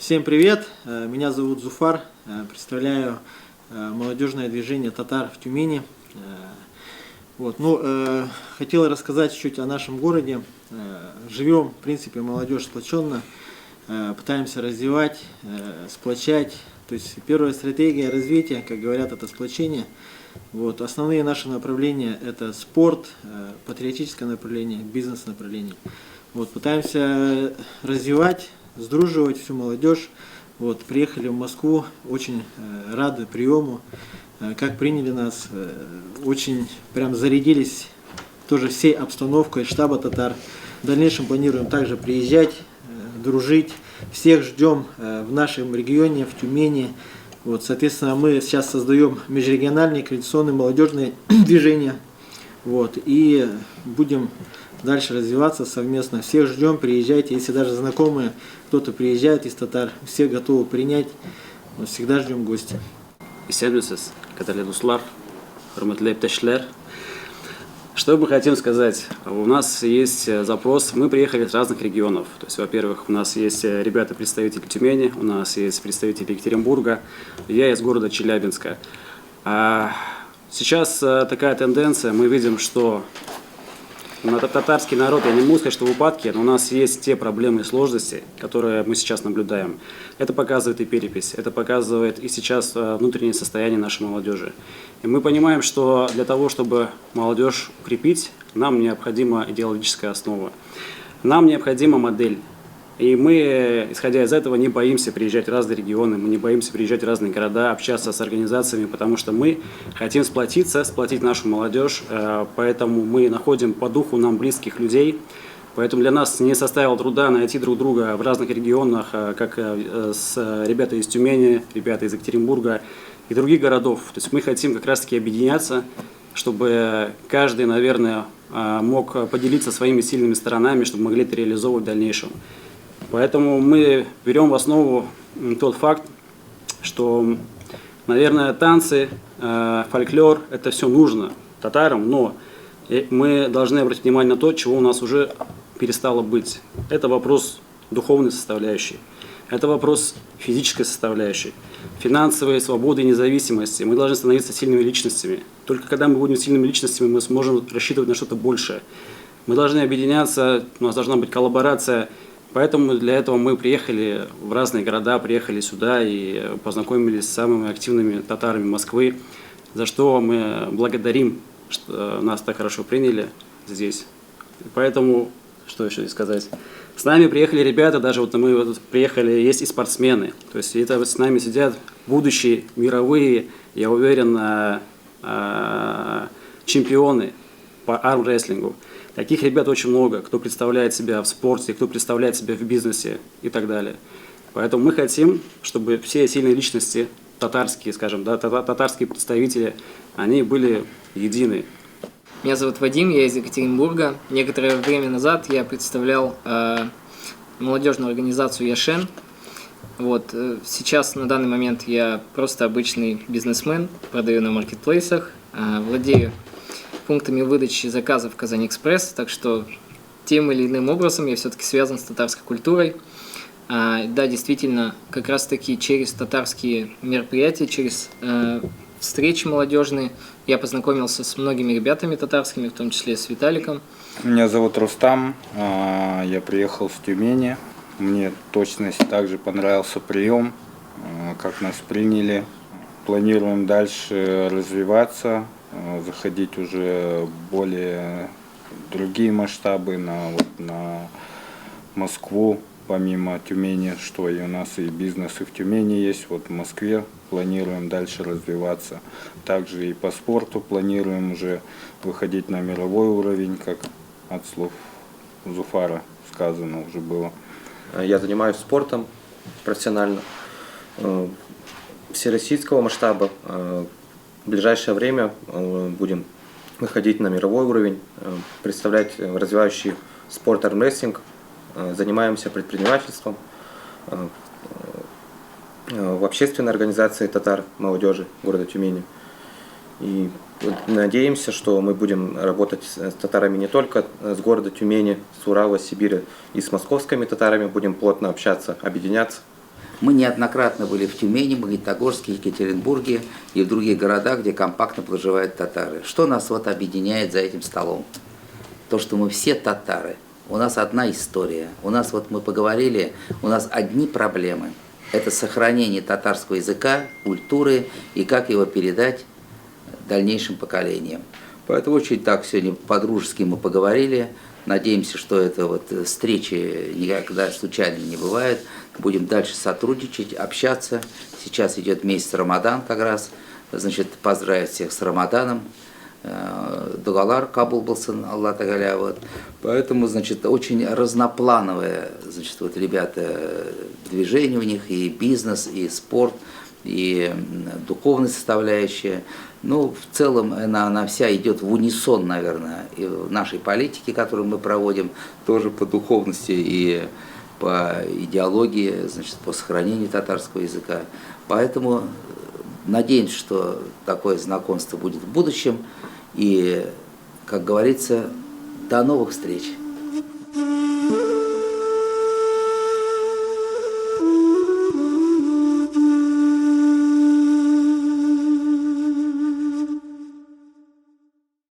Всем привет! Меня зовут Зуфар, представляю молодежное движение татар в Тюмени. Хотел рассказать чуть о нашем городе. Живем, в принципе, молодежь сплоченно, пытаемся развивать, сплочать. То есть первая стратегия развития, как говорят, это сплочение. Основные наши направления – это спорт, патриотическое направление, бизнес-направление. Пытаемся развивать, сдруживать всю молодежь. Приехали в Москву, очень рады приему, как приняли нас, очень прям зарядились тоже всей обстановкой штаба татар. В дальнейшем планируем также приезжать, дружить. Всех ждем в нашем регионе, в Тюмени. Соответственно, мы сейчас создаем межрегиональные коалиционные молодежные движения. И будем дальше развиваться совместно. Всех ждем, приезжайте. Если даже знакомые, кто-то приезжает из татар, все готовы принять. Всегда ждем гостя. Исәнмесез, кадерле дуслар, хөрмәтле иптәшләр. Что мы хотим сказать? У нас есть запрос, мы приехали из разных регионов. То есть, во-первых, у нас есть ребята-представители Тюмени, у нас есть представители Екатеринбурга, я из города Челябинска. Сейчас такая тенденция, мы видим, что татарский народ, я не могу сказать, что в упадке, но у нас есть те проблемы и сложности, которые мы сейчас наблюдаем. Это показывает и перепись, это показывает и сейчас внутреннее состояние нашей молодежи. И мы понимаем, что для того, чтобы молодежь укрепить, нам необходима идеологическая основа. Нам необходима модель. И мы, исходя из этого, не боимся приезжать в разные регионы, мы не боимся приезжать в разные города, общаться с организациями, потому что мы хотим сплотиться, сплотить нашу молодежь, поэтому мы находим по духу нам близких людей. Поэтому для нас не составило труда найти друг друга в разных регионах, как с ребята из Тюмени, ребята из Екатеринбурга и других городов. То есть мы хотим как раз-таки объединяться, чтобы каждый, наверное, мог поделиться своими сильными сторонами, чтобы могли это реализовывать в дальнейшем. Поэтому мы берем в основу тот факт, что, наверное, танцы, фольклор – это все нужно татарам, но мы должны обратить внимание на то, чего у нас уже перестало быть. Это вопрос духовной составляющей, это вопрос физической составляющей, финансовой свободы и независимости. Мы должны становиться сильными личностями. Только когда мы будем сильными личностями, мы сможем рассчитывать на что-то большее. Мы должны объединяться, у нас должна быть коллаборация. Поэтому для этого мы приехали в разные города, приехали сюда и познакомились с самыми активными татарами Москвы, за что мы благодарим, что нас так хорошо приняли здесь. Поэтому, что еще сказать? С нами приехали ребята, даже мы приехали, есть и спортсмены. То есть это с нами сидят будущие мировые, я уверен, чемпионы по армрестлингу. Таких ребят очень много, кто представляет себя в спорте, кто представляет себя в бизнесе и так далее. Поэтому мы хотим, чтобы все сильные личности, татарские, скажем, да, татарские представители, они были едины. Меня зовут Вадим, я из Екатеринбурга. Некоторое время назад я представлял молодежную организацию Яшен. Сейчас, на данный момент, я просто обычный бизнесмен, продаю на маркетплейсах, владею пунктами выдачи заказов Казань-Экспресс, так что тем или иным образом я все-таки связан с татарской культурой. Да, действительно, как раз-таки через татарские мероприятия, через встречи молодежные я познакомился с многими ребятами татарскими, в том числе с Виталиком. Меня зовут Рустам, я приехал с Тюмени. Мне точно также понравился прием, как нас приняли. Планируем дальше развиваться, заходить уже более другие масштабы на Москву, помимо Тюмени, что и у нас и бизнес и в Тюмени есть, в Москве планируем дальше развиваться. Также и по спорту планируем уже выходить на мировой уровень, как от слов Зуфара сказано уже было. Я занимаюсь спортом профессионально, всероссийского масштаба. В ближайшее время будем выходить на мировой уровень, представлять развивающий спорт армрестлинг, занимаемся предпринимательством в общественной организации татар молодежи города Тюмени. И надеемся, что мы будем работать с татарами не только с города Тюмени, с Урала, Сибири, и с московскими татарами будем плотно общаться, объединяться. Мы неоднократно были в Тюмени, Магнитогорске, Екатеринбурге и в других городах, где компактно проживают татары. Что нас вот объединяет за этим столом? То, что мы все татары. У нас одна история. У нас, вот мы поговорили, у нас одни проблемы. Это сохранение татарского языка, культуры и как его передать дальнейшим поколениям. Поэтому очень так сегодня по-дружески мы поговорили. Надеемся, что это вот встречи никогда случайно не бывает. Будем дальше сотрудничать, общаться. Сейчас идет месяц Рамадан как раз. Значит, поздравить всех с Рамаданом. Дугалар кабул болсын, Аллах тагаля. Вот. Поэтому, значит, очень разноплановые, значит, вот ребята, движения у них, и бизнес, и спорт, и духовная составляющая. Ну, в целом она вся идет в унисон, наверное, и в нашей политике, которую мы проводим, тоже по духовности и по идеологии, значит, по сохранению татарского языка. Поэтому надеемся, что такое знакомство будет в будущем. И, как говорится, до новых встреч.